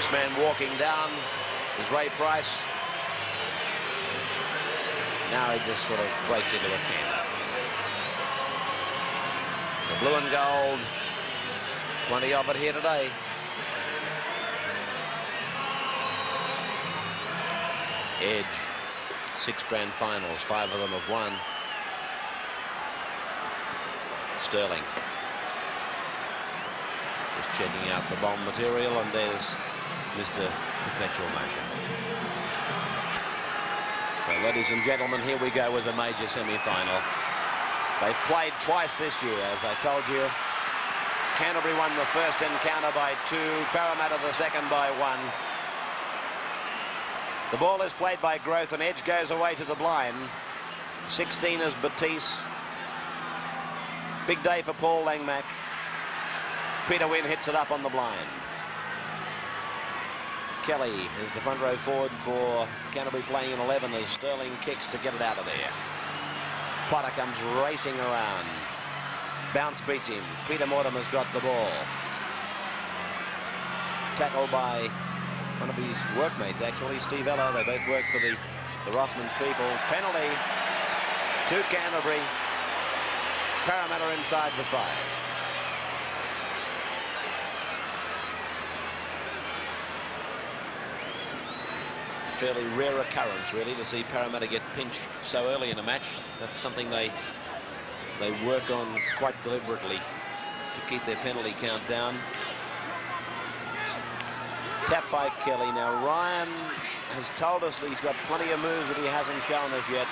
This man walking down is Ray Price. Now he just sort of breaks into a canter. The blue and gold, plenty of it here today. Edge, 6 grand finals, 5 of them have won. Sterling. Just checking out the bomb material, and there's Mr. Perpetual Motion. So, ladies and gentlemen, here we go with the major semi-final. They've played twice this year, as I told you. Canterbury won the first encounter by 2, Parramatta the second by 1. The ball is played by Growth, and Edge goes away to the blind. 16 is Batiste. Big day for Paul Langmack. Peter Wynn hits it up on the blind. Kelly is the front row forward for Canterbury, playing in 11 as Sterling kicks to get it out of there. Potter comes racing around. Bounce beats him. Peter Mortimer's got the ball. Tackled by one of his workmates, actually, Steve Ella. They both work for the Rothmans people. Penalty to Canterbury. Parramatta inside the 5. Fairly rare occurrence, really, to see Parramatta get pinched so early in a match. That's something they work on quite deliberately to keep their penalty count down. Tap by Kelly. Now, Ryan has told us that he's got plenty of moves that he hasn't shown us yet.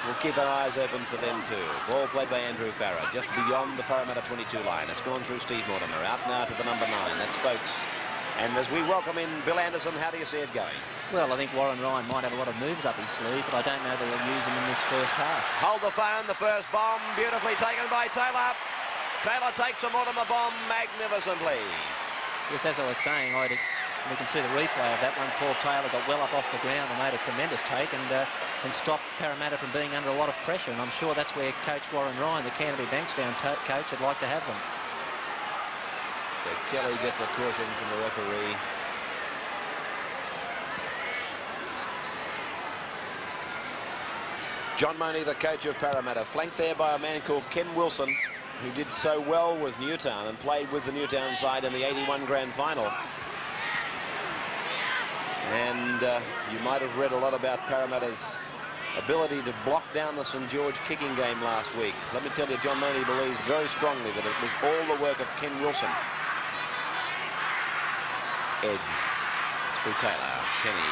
We'll keep our eyes open for them too. Ball played by Andrew Farah, just beyond the Parramatta 22 line. It's gone through Steve Mortimer. Out now to the number 9. That's Folkes. And as we welcome in Bill Anderson, how do you see it going? Well, I think Warren Ryan might have a lot of moves up his sleeve, but I don't know that he'll use them in this first half. Hold the phone. The first bomb, beautifully taken by Taylor. Taylor takes a Mortimer bomb magnificently. Yes, as I was saying, we can see the replay of that one. Paul Taylor got well up off the ground and made a tremendous take and stopped Parramatta from being under a lot of pressure. And I'm sure that's where Coach Warren Ryan, the Canterbury Bankstown coach, would like to have them. So Kelly gets a caution from the referee. John Money, the coach of Parramatta, flanked there by a man called Ken Wilson, who did so well with Newtown and played with the Newtown side in the 81 grand final. And you might have read a lot about Parramatta's ability to block down the St George kicking game last week. Let me tell you, John Money believes very strongly that it was all the work of Ken Wilson. Edge through Taylor. Kenny.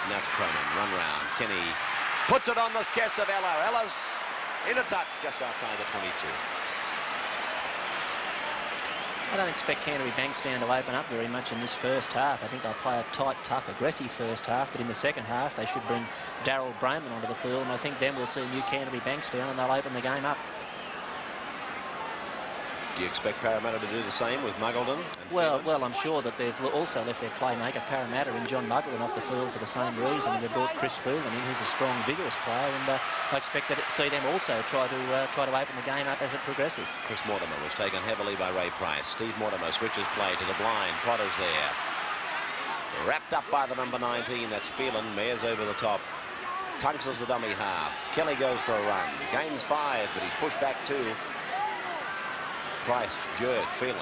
Now it's Cronin. Run round. Kenny puts it on the chest of Ella. Ella's in a touch just outside the 22. I don't expect Canterbury Bankstown to open up very much in this first half. I think they'll play a tight, tough, aggressive first half, but in the second half they should bring Darryl Broman onto the field, and I think then we'll see new Canterbury Bankstown and they'll open the game up. Do you expect Parramatta to do the same with Muggleton? Well, I'm sure that they've also left their playmaker Parramatta in John Muggleton off the field for the same reason. They brought Chris Phelan in, who's a strong, vigorous player, and I expect to see them also try to open the game up as it progresses. Chris Mortimer was taken heavily by Ray Price. Steve Mortimer switches play to the blind. Potter's there. Wrapped up by the number 19. That's Phelan. Mayer's over the top. Tunks is the dummy half. Kelly goes for a run. Gains 5, but he's pushed back 2. Price, jerk, Phelan,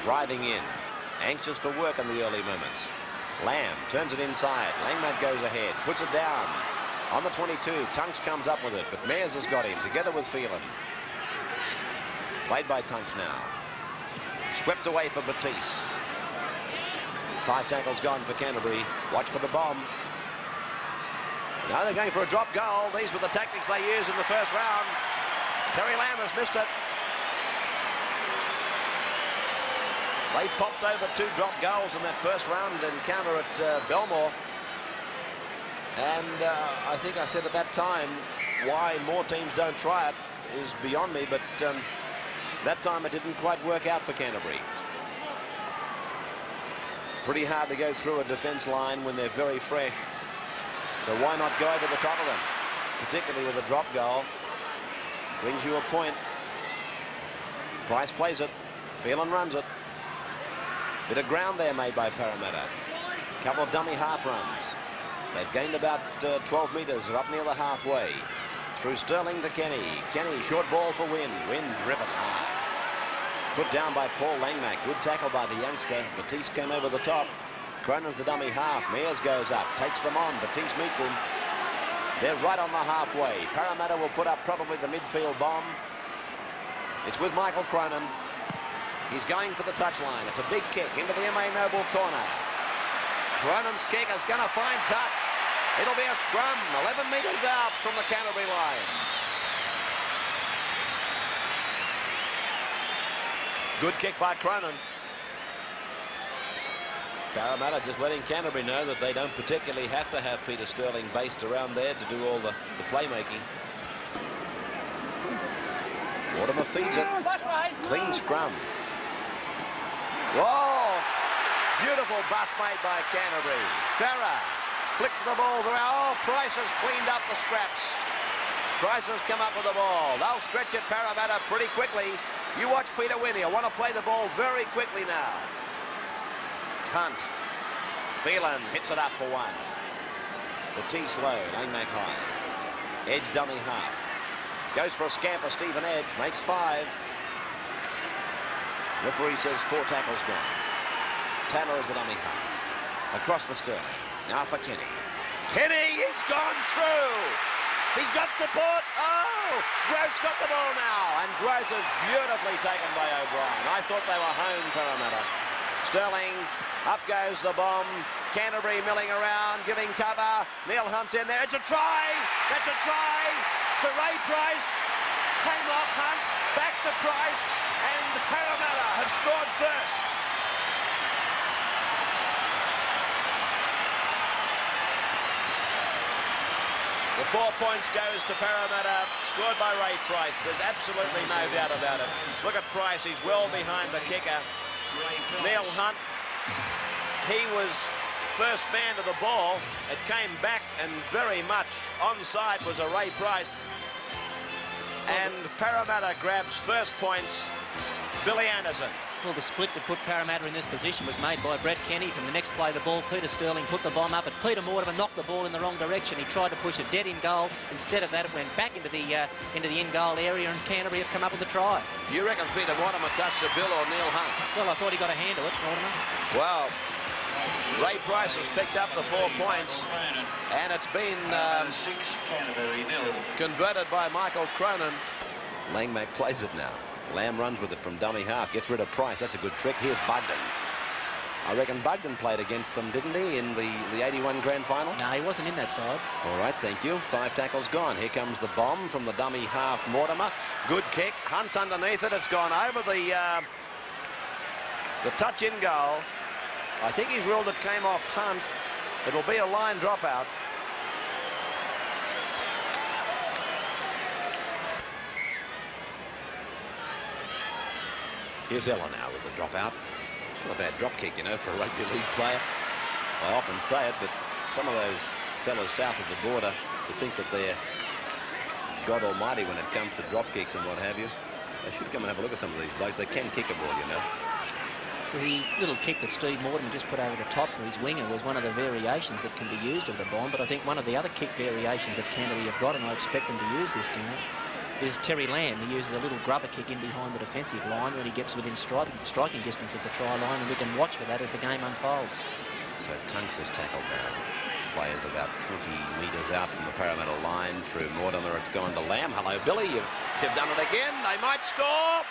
driving in, anxious for work in the early moments. Lamb turns it inside. Langmack goes ahead, puts it down on the 22. Tunks comes up with it, but Mayers has got him together with Phelan. Played by Tunks now. Swept away for Batiste. 5 tackles gone for Canterbury. Watch for the bomb. Now they're going for a drop goal. These were the tactics they used in the first round. Terry Lamb has missed it. They popped over 2 drop goals in that first round encounter at Belmore. And I think I said at that time, why more teams don't try it is beyond me, but that time it didn't quite work out for Canterbury. Pretty hard to go through a defence line when they're very fresh. So why not go over the top of them, particularly with a drop goal? Brings you a point. Price plays it. Phelan runs it. Bit of ground there made by Parramatta. Couple of dummy half runs. They've gained about 12 metres. They're up near the halfway. Through Sterling to Kenny. Kenny, short ball for Wynn. Wynn driven hard. Put down by Paul Langmack. Good tackle by the youngster. Batiste came over the top. Cronin's the dummy half. Mears goes up. Takes them on. Batiste meets him. They're right on the halfway. Parramatta will put up probably the midfield bomb. It's with Michael Cronin. He's going for the touchline. It's a big kick into the M.A. Noble corner. Cronin's kick is going to find touch. It'll be a scrum, 11 metres out from the Canterbury line. Good kick by Cronin. Parramatta just letting Canterbury know that they don't particularly have to have Peter Sterling based around there to do all the playmaking. Mortimer feeds it. Clean scrum. Whoa! Beautiful bust made by Canterbury. Farah flicked the balls around. Oh, Price has cleaned up the scraps. Price has come up with the ball. They'll stretch it, Parramatta, pretty quickly. You watch Peter Winnie. I want to play the ball very quickly now. Hunt. Phelan hits it up for one. Batiste low. Langmack high. Edge dummy half. Goes for a scamper. Stephen Edge makes 5. Referee says 4 tackles gone. Taylor is the dummy half. Across for Sterling. Now for Kenny. Kenny, he's gone through. He's got support. Oh, Groth's got the ball now. And Groth is beautifully taken by O'Brien. I thought they were home, Parramatta. Sterling, up goes the bomb. Canterbury milling around, giving cover. Neil Hunt's in there. It's a try. That's a try for Ray Price. Came off Hunt, back to Price, and Parramatta have scored first. The 4 points goes to Parramatta, scored by Ray Price. There's absolutely no doubt about it. Look at Price, he's well behind the kicker. Neil Hunt, he was first man to the ball. It came back and very much onside was a Ray Price. And Parramatta grabs first points, Billy Anderson. Well, the split to put Parramatta in this position was made by Brett Kenny. From the next play, the ball, Peter Sterling put the bomb up, but Peter Mortimer knocked the ball in the wrong direction. He tried to push it dead in goal. Instead of that, it went back into the in-goal area, and Canterbury have come up with a try. You reckon Peter Mortimer touched the bill or Neil Hunt? Well, I thought he got a hand to it, Mortimer. Well, Ray Price has picked up the 4 points, and it's been converted by Michael Cronin. Langmack plays it now. Lamb runs with it from dummy half, gets rid of Price. That's a good trick. Here's Bugden. I reckon Bugden played against them, didn't he, in the 81 grand final? No, he wasn't in that side. All right, thank you. 5 tackles gone. Here comes the bomb from the dummy half, Mortimer. Good kick. Hunt's underneath it. It's gone over the touch in goal. I think he's ruled it came off Hunt. It'll be a line dropout. Here's Ella now with the dropout. It's not a bad drop kick, you know, for a rugby league player. I often say it, but some of those fellas south of the border to think that they're God almighty when it comes to drop kicks and what have you. They should come and have a look at some of these blokes. They can kick a ball, you know. The little kick that Steve Mortimer just put over the top for his winger was one of the variations that can be used of the bomb, but I think one of the other kick variations that Canterbury have got, and I expect them to use this game, is Terry Lamb. He uses a little grubber kick in behind the defensive line when he gets within striking distance of the try line, and we can watch for that as the game unfolds. So Tunks has tackled now. Players about 20 metres out from the Parramatta line through Mortimer. It's gone to Lamb. Hello, Billy. You've done it again. They might score.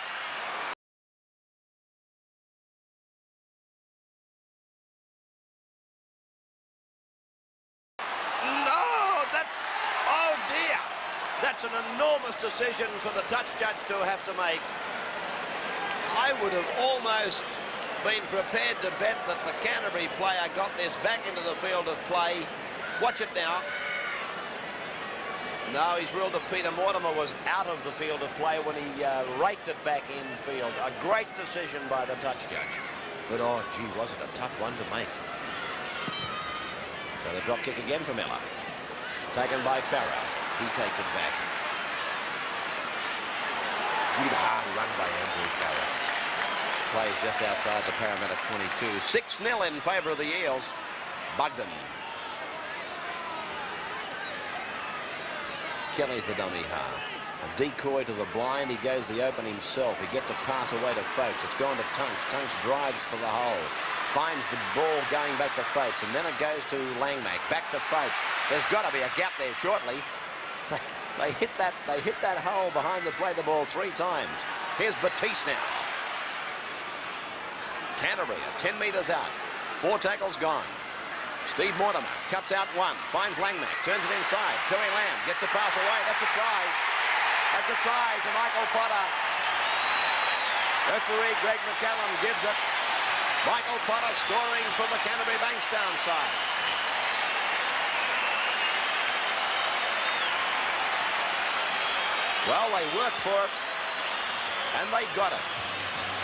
No, oh dear. That's an enormous decision for the touch judge to have to make. I would have almost been prepared to bet that the Canterbury player got this back into the field of play. Watch it now. No, he's ruled that Peter Mortimer was out of the field of play when he raked it back in field. A great decision by the touch judge. But, oh, gee, was it a tough one to make. So the drop kick again from Ella. Taken by Farah. He takes it back. Good hard run by Andrew Farah. plays just outside the Parramatta 22. 6-0 in favour of the Eels. Bugden. Kelly's the dummy half. A decoy to the blind. He goes the open himself. He gets a pass away to Folks. It's gone to Tunks. Tunks drives for the hole. Finds the ball going back to Folks. And then it goes to Langmack. Back to Folks. There's got to be a gap there shortly. They hit that hole behind the play the ball 3 times. Here's Batiste now. Canterbury at 10 metres out. 4 tackles gone. Steve Mortimer cuts out 1. Finds Langmack. Turns it inside. Terry Lamb gets a pass away. That's a try. That's a try to Michael Potter. Referee Greg McCallum gives it. Michael Potter scoring for the Canterbury Bankstown side. Well, they worked for it, and they got it.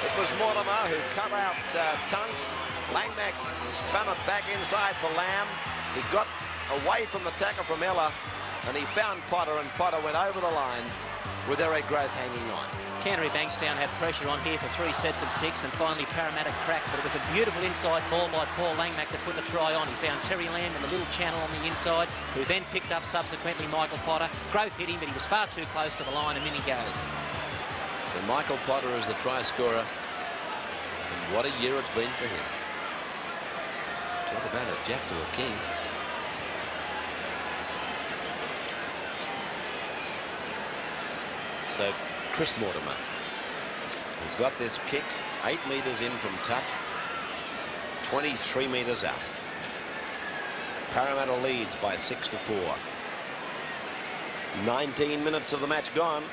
It was Mortimer who cut out Tunks. Langmack spun it back inside for Lamb. He got away from the tackle from Ella, and he found Potter, and Potter went over the line with Eric Growth hanging on. Canterbury Bankstown had pressure on here for 3 sets of 6, and finally Parramatta cracked, but it was a beautiful inside ball by Paul Langmack that put the try on. He found Terry Lamb in the little channel on the inside, who then picked up subsequently Michael Potter. Growth hit him, but he was far too close to the line, and in he goes. So Michael Potter is the try scorer, and what a year it's been for him. Talk about a jack to a king. So Chris Mortimer has got this kick 8 metres in from touch, 23 metres out. Parramatta leads by 6-4. 19 minutes of the match gone.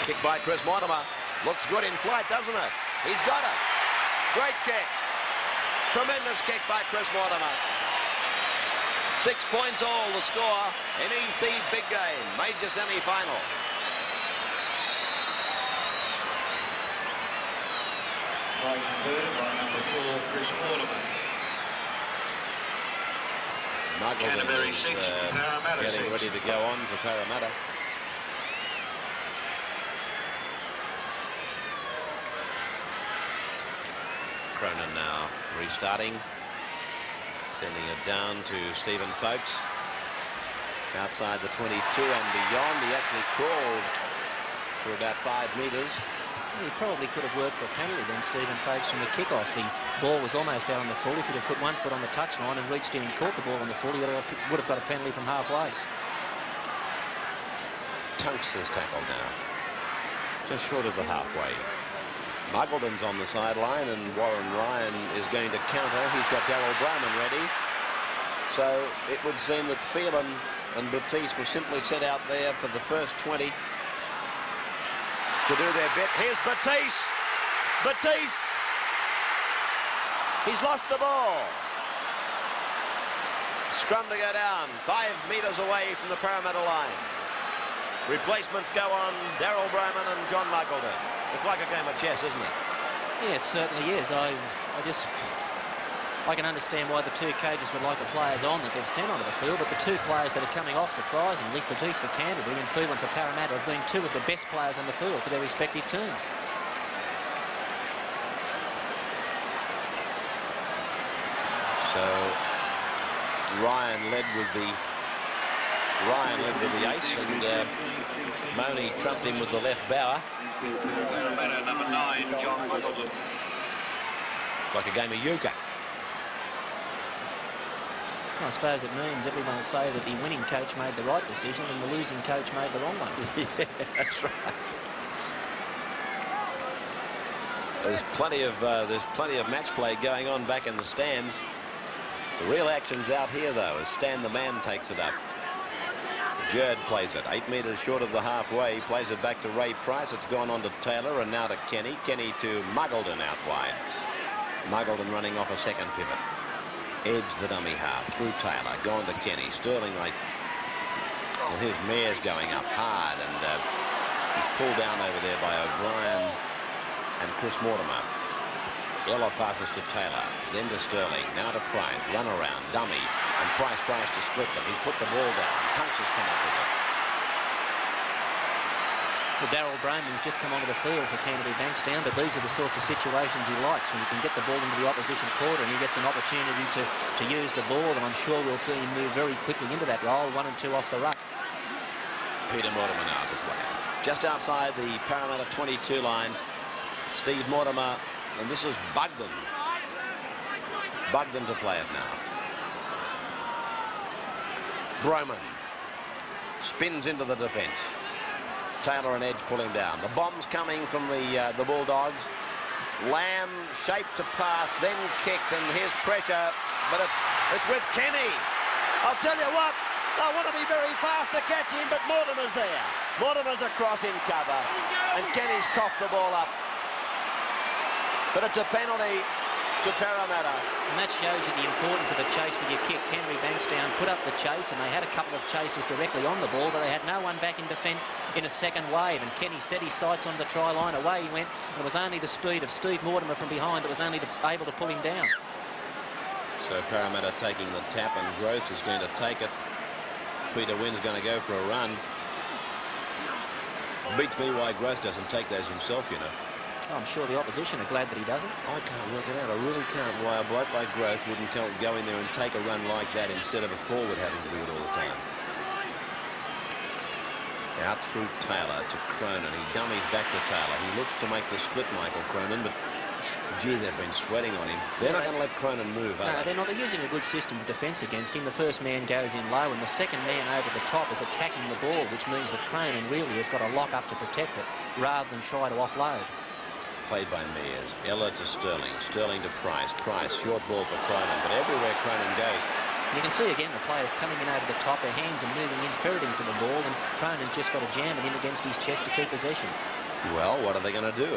Kick by Chris Mortimer. Looks good in flight, doesn't it? He's got it. Great kick. Tremendous kick by Chris Mortimer. 6 points all the score. NEC big game. Major semi-final. By number 4, Chris Mortimer. Canterbury is getting ready to go on for Parramatta. Cronin now restarting, sending it down to Stephen Folks outside the 22 and beyond. He actually crawled for about 5 metres. He probably could have worked for a penalty then, Stephen Folks, from the kick-off. The ball was almost out on the full. If he'd have put 1 foot on the touchline and reached in and caught the ball on the full, he would have got a penalty from halfway. Tunks is tackled now, just short of the halfway. Muggleton's on the sideline, and Warren Ryan is going to counter. He's got Daryl Bowman ready. So it would seem that Phelan and Batiste were simply set out there for the first 20 to do their bit. Here's Batiste. Batiste. He's lost the ball. Scrum to go down, 5 metres away from the Parramatta line. Replacements go on Daryl Bowman and John Muggleton. It's like a game of chess, isn't it? Yeah, it certainly is. I can understand why the 2 coaches would like the players on that they've sent onto the field, but the 2 players that are coming off, surprisingly, Batiste for Canterbury and Phelan for Parramatta, have been 2 of the best players on the field for their respective teams. So Ryan led with the ace, and Money trumped him with the left bower. Parramatta number 9, John Muggleton. It's like a game of euchre. I suppose it means everyone will say that the winning coach made the right decision and the losing coach made the wrong one. Yeah, that's right. There's plenty of match play going on back in the stands. The real action's out here, though, as Stan the Man takes it up. Jerd plays it 8 metres short of the halfway. He plays it back to Ray Price. It's gone on to Taylor and now to Kenny. Kenny to Muggleton out wide. Muggleton running off a second pivot. Edge the dummy half through Taylor. Gone to Kenny. Sterling right. Well, his mare's going up hard, and he's pulled down over there by O'Brien and Chris Mortimer. Ella passes to Taylor, then to Sterling, now to Price, run around, dummy, and Price tries to split them. He's put the ball down. Tunks has come up with it. Well, Darryl Broman's just come onto the field for Canterbury Bankstown, but these are the sorts of situations he likes, when he can get the ball into the opposition quarter and he gets an opportunity to use the ball, and I'm sure we'll see him move very quickly into that role, 1 and 2 off the ruck. Peter Mortimer now to play it. Just outside the Parramatta 22 line, Steve Mortimer, and this is Bugden. Bugden to play it now. Broman spins into the defence. Taylor and Edge pull him down. The bomb's coming from the Bulldogs. Lamb shaped to pass, then kicked, and here's pressure, but it's with Kenny. I'll tell you what, I want to be very fast to catch him, but Mortimer's there. Mortimer's across in cover, and Kenny's coughed the ball up. But it's a penalty to Parramatta. And that shows you the importance of a chase with your kick. Canterbury Bankstown put up the chase, and they had a couple of chases directly on the ball, but they had no one back in defence in a second wave. And Kenny set his sights on the try line. Away he went. And it was only the speed of Steve Mortimer from behind that was only able to pull him down. So Parramatta taking the tap, and Gross is going to take it. Peter Wynn's going to go for a run. Beats me why Gross doesn't take those himself, you know. I'm sure the opposition are glad that he doesn't. I can't work it out. I really can't why a bloke like Gross wouldn't go in there and take a run like that instead of a forward having to do it all the time. Out through Taylor to Cronin. He dummies back to Taylor. He looks to make the split, Michael Cronin, but gee, they've been sweating on him. They're not going to let Cronin move, are they? They're not. They're using a good system of defence against him. The first man goes in low, and the second man over the top is attacking the ball, which means that Cronin really has got a lock up to protect it rather than try to offload. Played by Mears. Ella to Sterling. Sterling to Price. Price, short ball for Cronin, but everywhere Cronin goes. You can see again the players coming in over the top. Their hands are moving in, ferreting for the ball, and Cronin just got to jam it in against his chest to keep possession. Well, what are they going to do?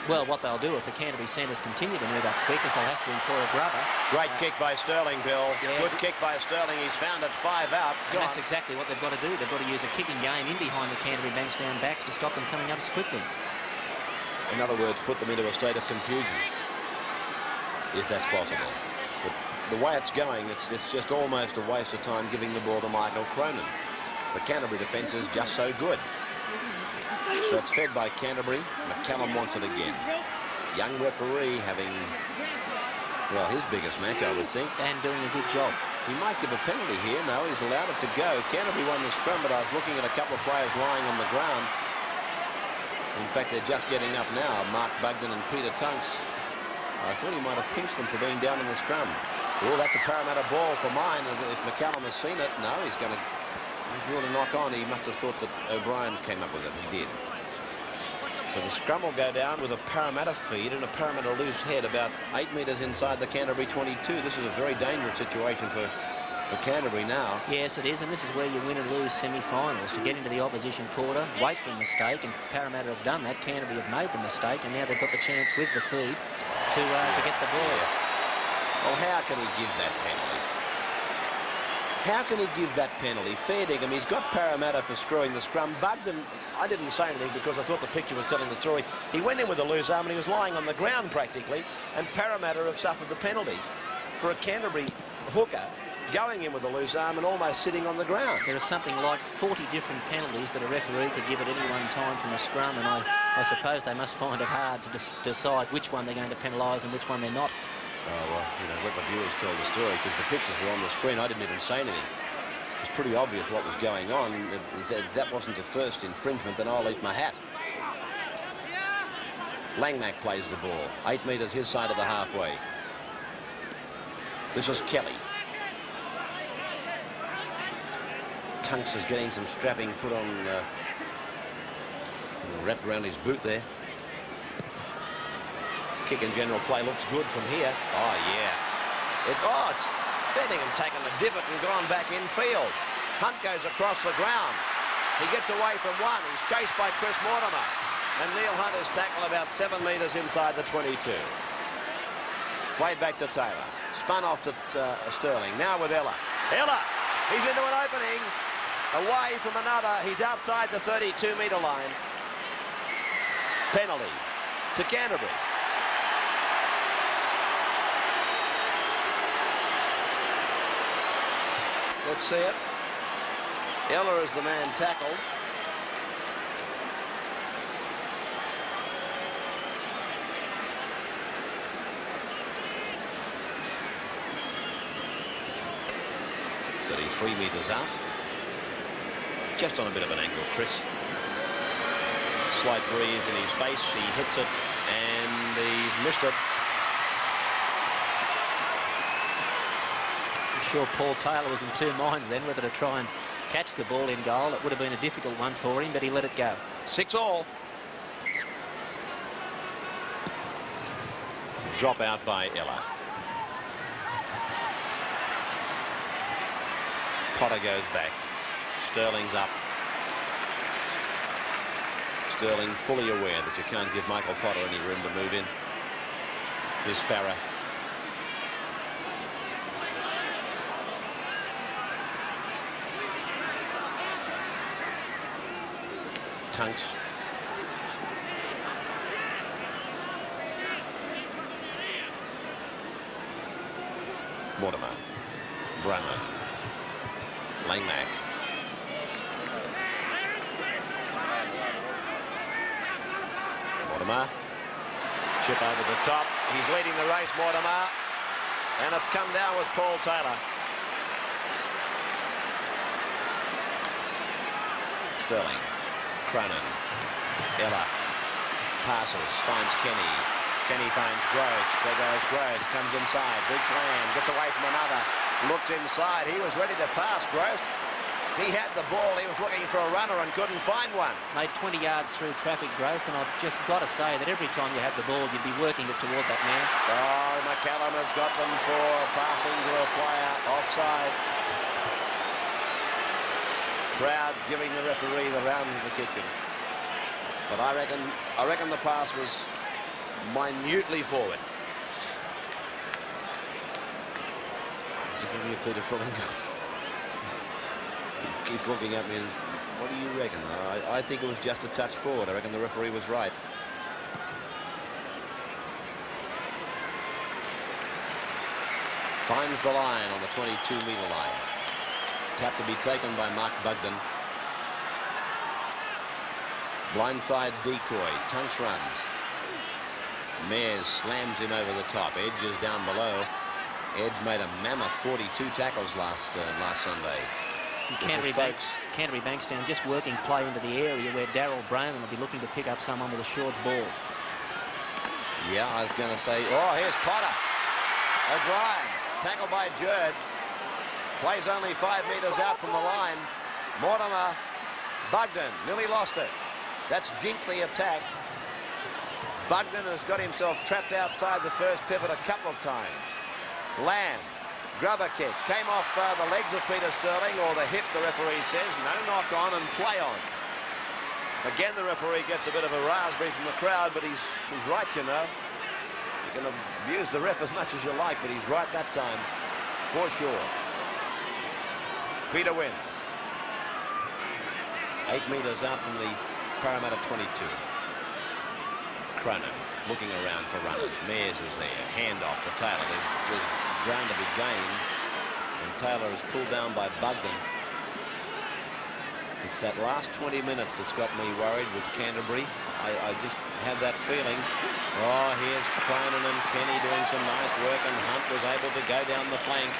Well, what they'll do if the Canterbury centres continue to move up quick is they'll have to employ a grubber. Great kick by Sterling, Bill. Yeah. Good kick by Sterling. He's found it 5 out. And that's exactly what they've got to do. They've got to use a kicking game in behind the Canterbury Bankstown backs to stop them coming up as quickly. In other words, put them into a state of confusion, if that's possible. But the way it's going, it's just almost a waste of time giving the ball to Michael Cronin. The Canterbury defence is just so good. So it's fed by Canterbury. McCallum wants it again. Young referee having, well, his biggest match, I would think. And doing a good job. He might give a penalty here. No, he's allowed it to go. Canterbury won the scrum, but I was looking at a couple of players lying on the ground. In fact, they're just getting up now. Mark Bugden and Peter Tunks. I thought he might have pinched them for being down in the scrum. Oh, that's a Parramatta ball for mine. If McCallum has seen it, no, he's going to knock on. He must have thought that O'Brien came up with it. He did. So the scrum will go down with a Parramatta feed and a Parramatta loose head about 8 metres inside the Canterbury 22. This is a very dangerous situation for Canterbury now. Yes, it is, and this is where you win and lose semi-finals, to get into the opposition quarter, wait for a mistake, and Parramatta have done that. Canterbury have made the mistake, and now they've got the chance with the feed to get the ball. Yeah. Well, how can he give that penalty? How can he give that penalty? Fair dinkum, he's got Parramatta for screwing the scrum. Bugden, I didn't say anything because I thought the picture was telling the story. He went in with a loose arm and he was lying on the ground practically, and Parramatta have suffered the penalty for a Canterbury hooker going in with a loose arm and almost sitting on the ground. There are something like 40 different penalties that a referee could give at any one time from a scrum, and I suppose they must find it hard to decide which one they're going to penalise and which one they're not. Oh, well, you know, let the viewers tell the story, because the pictures were on the screen. I didn't even say anything. It was pretty obvious what was going on. If that wasn't the first infringement, then I'll eat my hat. Langmack plays the ball. 8 metres his side of the halfway. This is Kelly. Tunks is getting some strapping put on, wrapped around his boot there. Kick and general play looks good from here. Oh, yeah. It's Fettingham taken a divot and gone back in field. Hunt goes across the ground. He gets away from one. He's chased by Chris Mortimer. And Neil Hunt is tackled about 7 metres inside the 22. Played back to Taylor. Spun off to Sterling. Now with Ella. Ella! He's into an opening. Away from another. He's outside the 32-metre line. Penalty to Canterbury. Let's see it. Ella is the man tackled. He's 3 metres out. Just on a bit of an angle, Chris. Slight breeze in his face. He hits it and he's missed it. I'm sure Paul Taylor was in two minds then whether to try and catch the ball in goal. It would have been a difficult one for him, but he let it go. 6-all. Drop out by Ella. Potter goes back. Sterling's up. Sterling fully aware that you can't give Michael Potter any room to move in. Here's Farah. Tunks. Mortimer. Brunman. Langmack. Mortimer. Chip over the top. He's leading the race, Mortimer. And it's come down with Paul Taylor. Sterling. Cronin. Ella. Passes. Finds Kenny. Kenny finds Gross. There goes Gross. Comes inside. Beats Lamb. Gets away from another. Looks inside. He was ready to pass, Gross. He had the ball. He was looking for a runner and couldn't find one. Made 20 yards through traffic, Growth, and I've just got to say that every time you had the ball, you'd be working it toward that man. Oh, McCallum has got them for passing to a player offside. Crowd giving the referee the round of the kitchen. But I reckon the pass was minutely forward. Just looking at Peter Fullingham. He keeps looking at me and, what do you reckon? I think it was just a touch forward. I reckon the referee was right. Finds the line on the 22-metre line. Tap to be taken by Mark Bugden. Blindside decoy. Tunks runs. Mears slams him over the top. Edge is down below. Edge made a mammoth 42 tackles last Sunday. Canterbury Bankstown just working play into the area where Darryl Brown will be looking to pick up someone with a short ball. Yeah, I was going to say, oh, here's Potter. O'Brien, tackled by Jerd. Plays only 5 metres out from the line. Mortimer, Bugden, nearly lost it. That's jinked the attack. Bugden has got himself trapped outside the first pivot a couple of times. Lamb, grubber kick, came off the legs of Peter Sterling, or the hip, the referee says. No knock on and play on. Again, the referee gets a bit of a raspberry from the crowd, but he's right, you know. You can abuse the ref as much as you like, but he's right that time, for sure. Peter Wynn. 8 metres out from the Parramatta 22. Cronin looking around for runners. Mears is there. Handoff to Taylor. There's ground to be gained. And Taylor is pulled down by Bugden. It's that last 20 minutes that's got me worried with Canterbury. I just have that feeling. Oh, here's Cronin and Kenny doing some nice work, and Hunt was able to go down the flank.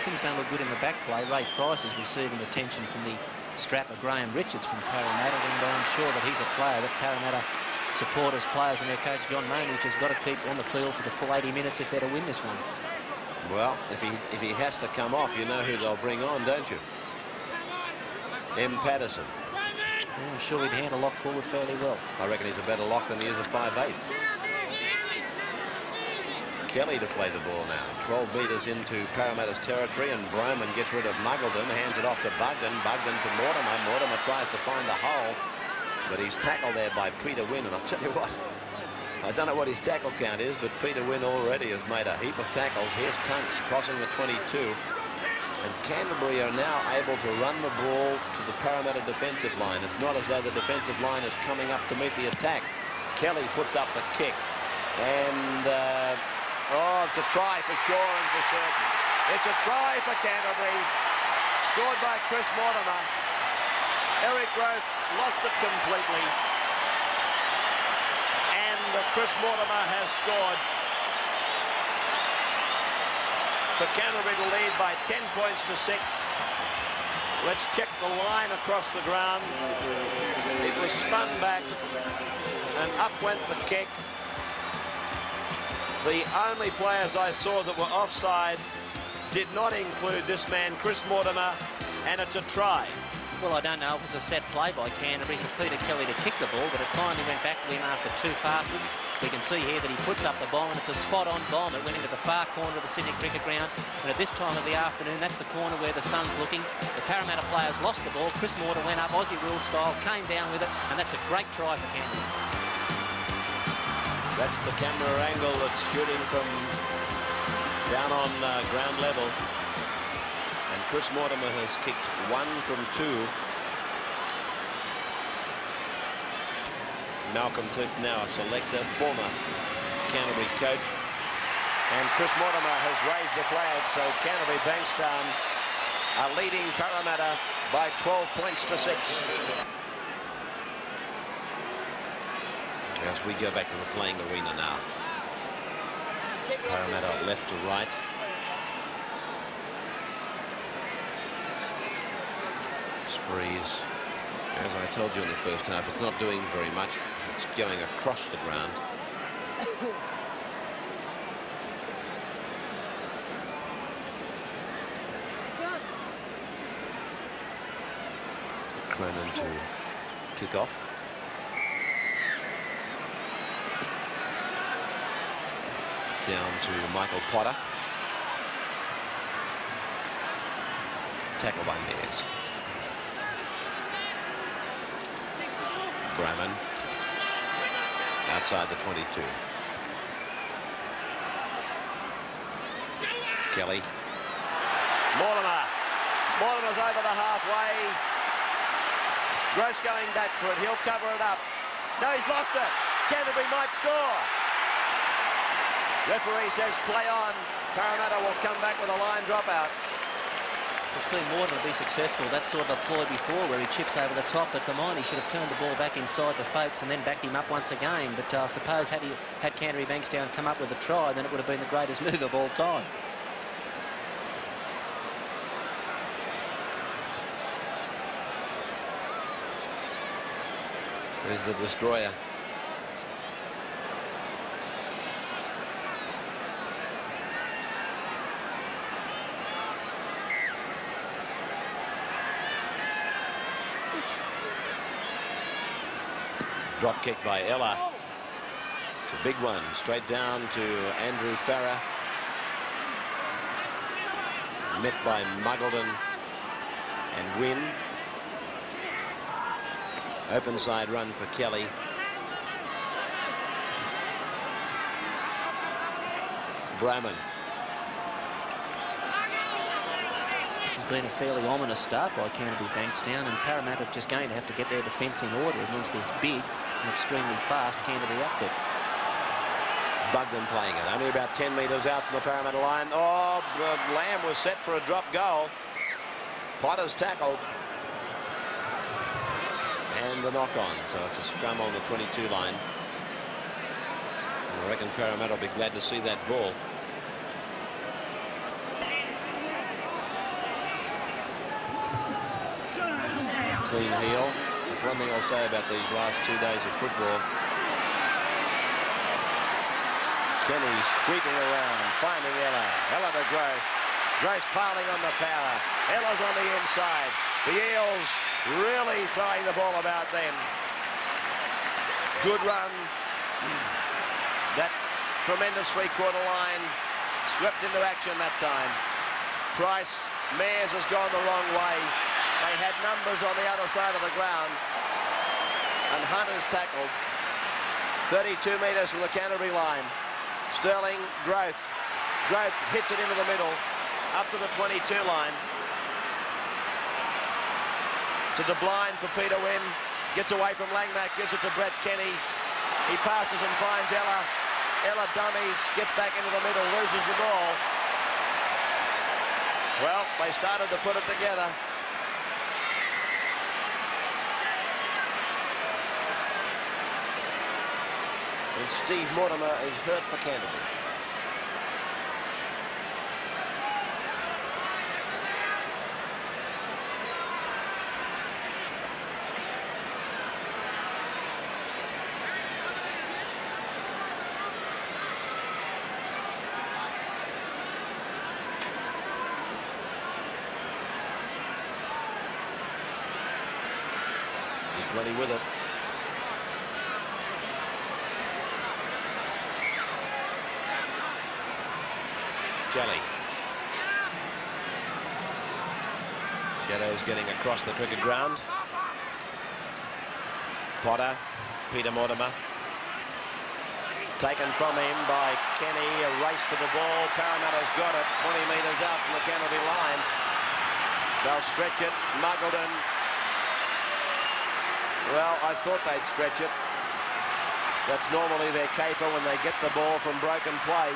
Things don't look good in the back play. Ray Price is receiving attention from the strapper Graham Richards from Parramatta, and I'm sure that he's a player that Parramatta supporters, players and their coach John Maynooch has got to keep on the field for the full 80 minutes if they're to win this one. Well, if he has to come off, you know who they'll bring on, don't you? M. Patterson. Yeah, I'm sure he'd hand a lock forward fairly well. I reckon he's a better lock than he is a 5'8". Kelly to play the ball now. 12 metres into Parramatta's territory, and Broman gets rid of Muggleton, hands it off to Bugden. Bugden to Mortimer. Mortimer tries to find the hole, but he's tackled there by Peter Wynn, and I'll tell you what, I don't know what his tackle count is, but Peter Wynn already has made a heap of tackles. Here's Tunks crossing the 22. And Canterbury are now able to run the ball to the Parramatta defensive line. It's not as though the defensive line is coming up to meet the attack. Kelly puts up the kick. And, oh, it's a try for sure and for certain. It's a try for Canterbury. scored by Chris Mortimer. Eric Groth lost it completely. And Chris Mortimer has scored for Canterbury to lead by 10 points to 6. Let's check the line across the ground. It was spun back and up went the kick. The only players I saw that were offside did not include this man, Chris Mortimer, and it's a try. Well, I don't know. It was a set play by Canterbury for Peter Kelly to kick the ball, but it finally went back to him after 2 passes. We can see here that he puts up the bomb, and it's a spot-on bomb. It went into the far corner of the Sydney Cricket Ground, and at this time of the afternoon, that's the corner where the sun's looking. The Parramatta players lost the ball. Chris Mortimer went up Aussie rule style, came down with it, and that's a great try for Canterbury. That's the camera angle that's shooting from down on ground level. And Chris Mortimer has kicked 1 from 2. Malcolm Clift, now a selector, former Canterbury coach. And Chris Mortimer has raised the flag, so Canterbury Bankstown are leading Parramatta by 12 points to 6. As we go back to the playing arena now. Parramatta left to right. Sprees, as I told you in the first half, it's not doing very much. It's going across the ground. Cronin to kick off. Down to Michael Potter. Tackle by Mears. Bramman outside the 22. Kelly. Mortimer's over the halfway. Gross going back for it. He'll cover it up. No, he's lost it. Canterbury might score. Referee says play on. Parramatta will come back with a line dropout. We've seen Mortimer be successful. That sort of a ploy before where he chips over the top, but for mine he should have turned the ball back inside the Folkes and then backed him up once again. But I suppose had Canterbury Bankstown come up with a try, then it would have been the greatest move of all time. There's the destroyer. Drop kick by Ella. It's a big one. Straight down to Andrew Farrer. Met by Muggleton and Wynn. Open side run for Kelly. Bramman. This has been a fairly ominous start by Canterbury Bankstown, and Parramatta just going to have to get their defence in order against this big and extremely fast Canterbury outfit. Bugden playing it, only about 10 metres out from the Parramatta line. Oh, Lamb was set for a drop goal. Potter's tackled. And the knock on, so it's a scrum on the 22 line. And I reckon Parramatta will be glad to see that ball. Clean heel. That's one thing I'll say about these last 2 days of football. Kenny sweeping around, finding Ella. Ella to Groth. Groth piling on the power. Ella's on the inside. The Eels really throwing the ball about then. Good run. That tremendous three-quarter line swept into action that time. Price, Mears has gone the wrong way. They had numbers on the other side of the ground. And Hunter's tackled. 32 metres from the Canterbury line. Sterling, Groth. Groth hits it into the middle. Up to the 22 line. To the blind for Peter Wynn. Gets away from Langmack. Gives it to Brett Kenny. He passes and finds Ella. Ella dummies. Gets back into the middle. Loses the ball. Well, they started to put it together. And Steve Mortimer is hurt for Canterbury. Plenty with it. Kelly. Shadows getting across the cricket ground. Potter, Peter Mortimer. Taken from him by Kenny, a race for the ball. Parramatta's got it, 20 metres out from the Canterbury line. They'll stretch it, Muggleton. Well, I thought they'd stretch it. That's normally their caper when they get the ball from broken play.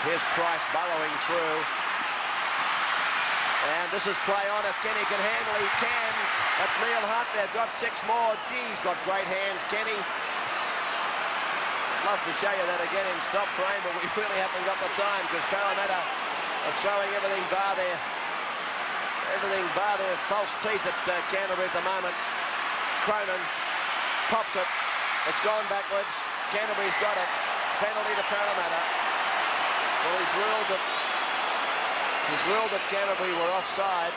Here's Price burrowing through. And this is play on. If Kenny can handle, he can. That's Neil Hunt. They've got 6 more. Gee, he's got great hands, Kenny. Love to show you that again in stop frame, but we really haven't got the time because Parramatta are throwing everything bar their false teeth at Canterbury at the moment. Cronin pops it. It's gone backwards. Canterbury's got it. Penalty to Parramatta. Well, he's ruled that Canterbury were offside.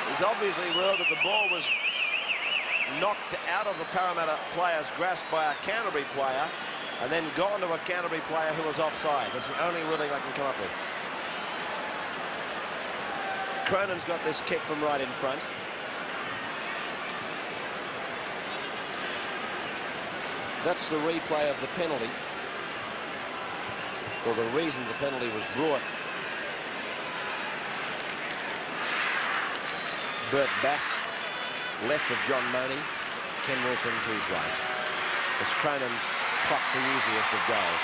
He's obviously ruled that the ball was knocked out of the Parramatta player's grasp by a Canterbury player and then gone to a Canterbury player who was offside. That's the only ruling I can come up with. Cronin's got this kick from right in front. That's the replay of the penalty, or the reason the penalty was brought. Bert Bass, left of John Money, Ken Wilson to his right. As Cronin clocks the easiest of goals.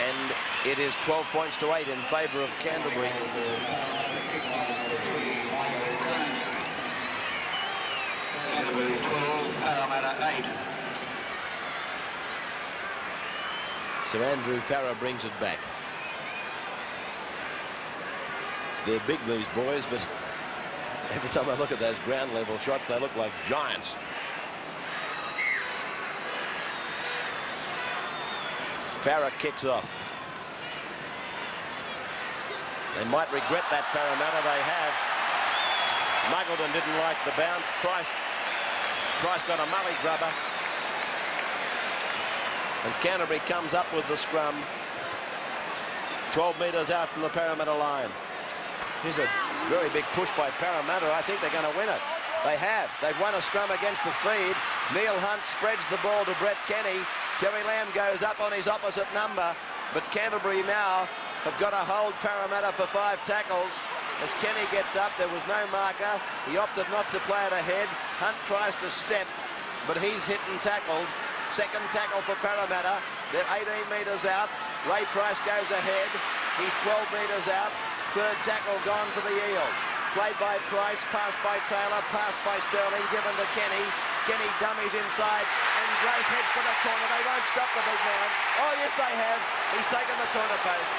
And it is 12 points to 8 in favour of Canterbury. Canterbury 12, Parramatta 8. So Andrew Farah brings it back. They're big, these boys, but every time I look at those ground level shots, they look like giants. Farah kicks off. They might regret that, Parramatta. They have. Muggleton didn't like the bounce. Price got a mully grubber. And Canterbury comes up with the scrum. 12 metres out from the Parramatta line. Here's a very big push by Parramatta. I think they're going to win it. They have. They've won a scrum against the feed. Neil Hunt spreads the ball to Brett Kenny. Terry Lamb goes up on his opposite number. But Canterbury now have got to hold Parramatta for 5 tackles. As Kenny gets up, there was no marker. He opted not to play it ahead. Hunt tries to step, but he's hit and tackled. Second tackle for Parramatta. They're 18 metres out. Ray Price goes ahead. He's 12 metres out. Third tackle gone for the Eels. Played by Price, passed by Taylor, passed by Sterling, given to Kenny. Kenny dummies inside, and Grace heads for the corner. They won't stop the big man. Oh, yes, they have. He's taken the corner post.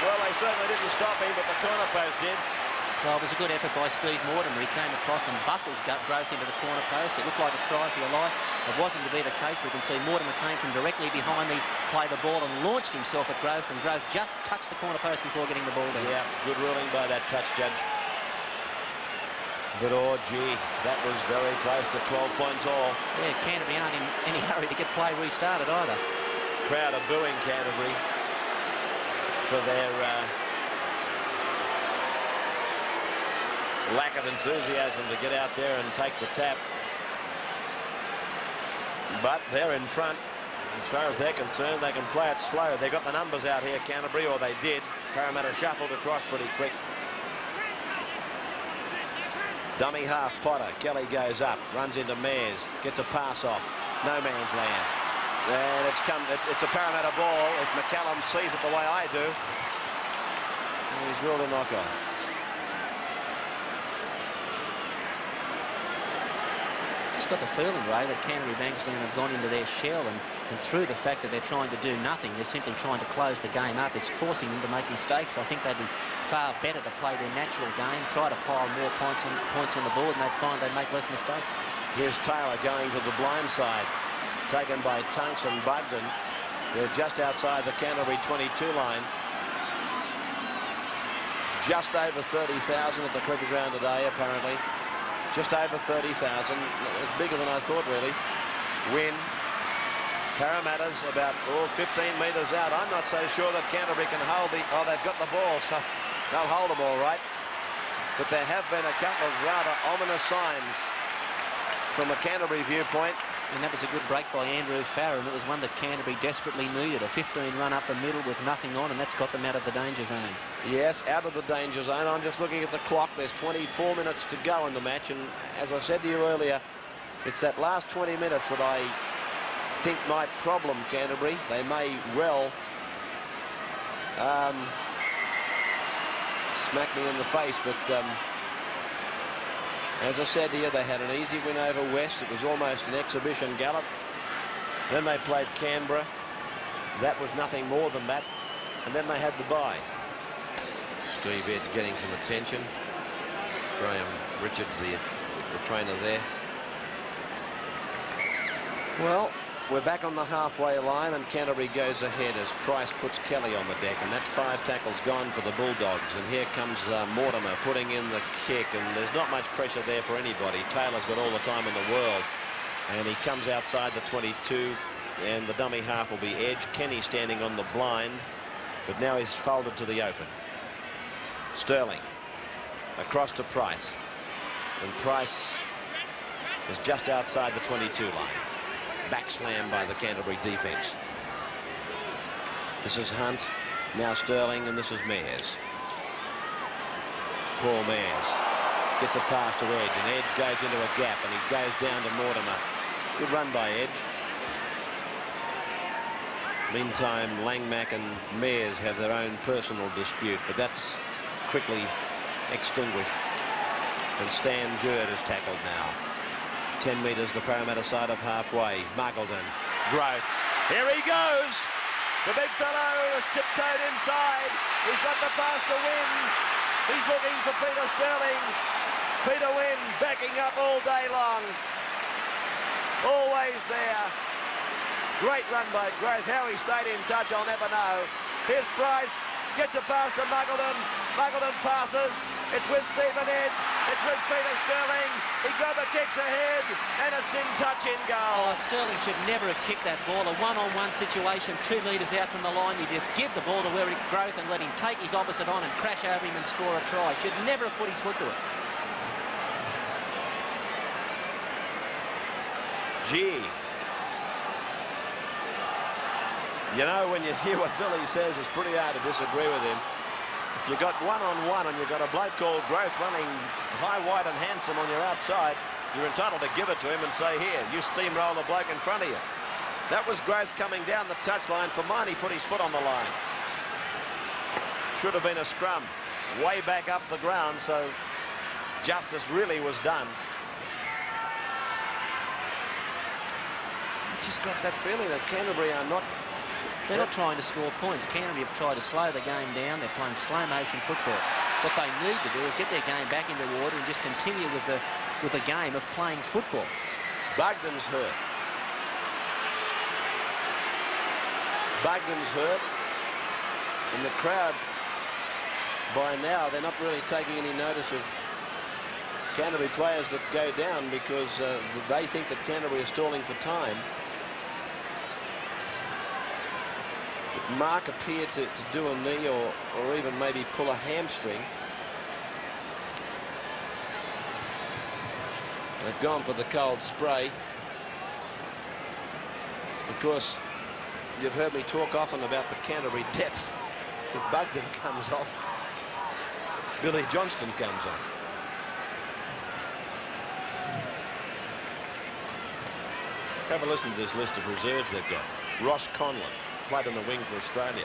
Well, they certainly didn't stop him, but the corner post did. Well, it was a good effort by Steve Mortimer. He came across and bustled Growth into the corner post. It looked like a try for your life. It wasn't to be the case. We can see Mortimer came from directly behind me, played the ball and launched himself at Growth, and Growth just touched the corner post before getting the ball down. Yeah, good ruling by that touch judge. But, oh, gee, that was very close to 12 points all. Yeah, Canterbury aren't in any hurry to get play restarted either. Crowd are booing Canterbury for their lack of enthusiasm to get out there and take the tap. But they're in front. As far as they're concerned, they can play it slow. They got the numbers out here, Canterbury, or they did. Parramatta shuffled across pretty quick. Dummy half Potter. Kelly goes up, runs into Mares, gets a pass off. No man's land. And it's a Parramatta ball. If McCallum sees it the way I do, he's ruled a knock-on. just got the feeling, Ray, that Canterbury Bankstown have gone into their shell, and through the fact that they're trying to do nothing, they're simply trying to close the game up. It's forcing them to make mistakes. I think they'd be far better to play their natural game, try to pile more points on the board, and they'd find they'd make less mistakes. Here's Taylor going to the blind side, taken by Tunks and Bugden. They're just outside the Canterbury 22 line. Just over 30,000 at the cricket ground today, apparently. Just over 30,000. It's bigger than I thought, really. Win. Parramatta's about 15 metres out. I'm not so sure that Canterbury can hold the... Oh, they've got the ball, so they'll hold them all right. But there have been a couple of rather ominous signs from a Canterbury viewpoint. And that was a good break by Andrew Farrer, and it was one that Canterbury desperately needed. A 15 run up the middle with nothing on, and that's got them out of the danger zone. Yes, out of the danger zone. I'm just looking at the clock. There's 24 minutes to go in the match, and as I said to you earlier, it's that last 20 minutes that I think might problem Canterbury. They may well smack me in the face, but as I said here, they had an easy win over West. It was almost an exhibition gallop. Then they played Canberra. That was nothing more than that. And then they had the bye. Steve Edge getting some attention. Graham Richards, the trainer there. Well, we're back on the halfway line, and Canterbury goes ahead as Price puts Kelly on the deck, and that's 5 tackles gone for the Bulldogs. And here comes Mortimer putting in the kick, and there's not much pressure there for anybody. Taylor's got all the time in the world, and he comes outside the 22, and the dummy half will be Edge. Kenny standing on the blind, but now he's folded to the open. Sterling across to Price, and Price is just outside the 22 line. Back slam by the Canterbury defence. This is Hunt, now Sterling, and this is Mears. Paul Mears gets a pass to Edge, and Edge goes into a gap, and he goes down to Mortimer. Good run by Edge. Meantime, Langmack and Mears have their own personal dispute, but that's quickly extinguished. And Stan Jurd is tackled now. 10 metres the Parramatta side of halfway. Muggleton, Growth. Here he goes. The big fellow is tiptoed inside. He's got the pass to Wynn. He's looking for Peter Sterling. Peter Wynn backing up all day long. Always there. Great run by Growth. How he stayed in touch, I'll never know. Here's Price. Gets a pass to Muggleton. Muggleton passes. It's with Stephen Edge. It's with Peter Sterling. He grabber kicks ahead, and it's in touch in goal. Oh, Sterling should never have kicked that ball. A one-on-one situation, 2 metres out from the line. You just give the ball to Growth and let him take his opposite on and crash over him and score a try. Should never have put his foot to it. Gee. You know, when you hear what Billy says, it's pretty hard to disagree with him. If you got one-on-one and you've got a bloke called Growth running high, wide and handsome on your outside, you're entitled to give it to him and say, here, you steamroll the bloke in front of you. That was Growth coming down the touchline. For mine, he put his foot on the line. Should have been a scrum way back up the ground, so justice really was done. I just got that feeling that Canterbury are not... They're not trying to score points. Canterbury have tried to slow the game down. They're playing slow motion football. What they need to do is get their game back into order and just continue with the game of playing football. Bugden's hurt. Bugden's hurt. And the crowd, by now, they're not really taking any notice of Canterbury players that go down because they think that Canterbury is stalling for time. But Mark appeared to do a knee or even maybe pull a hamstring. They've gone for the cold spray. Of course, you've heard me talk often about the Canterbury depths. If Bugden comes off, Billy Johnston comes on. Have a listen to this list of reserves they've got. Ross Conlon played on the wing for Australia.